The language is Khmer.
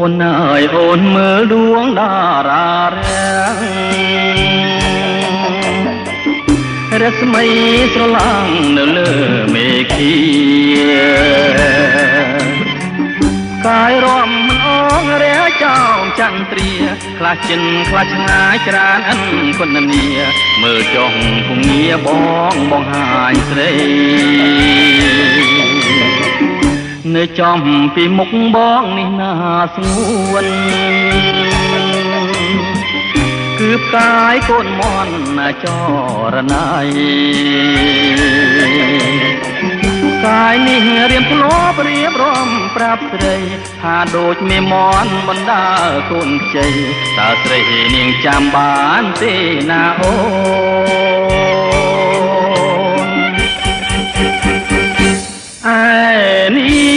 អូនអើយអូនមើលដួងតារារាំងរស្មីស្រឡាំងនៅលើមេឃាកាយរំមិនអងរះចោមចន្ទ្រាខ្លះចិនខ្លះឆ្ងាយច្រានអិនគុណនីមើលចុះគំងាបងហាញស្រីនៅចំពីមុខបងនេះណាស្ងួនគឺផ្កាយកូនមន់ណាចរណៃកាយនេះរៀមធ្លាប់រៀបរំប្រាប់ស្រីថាដូចមេមន់បណ្ដាកូនខ្ចីតើស្រីនាងចាំបានទេណាអូនឯនេះ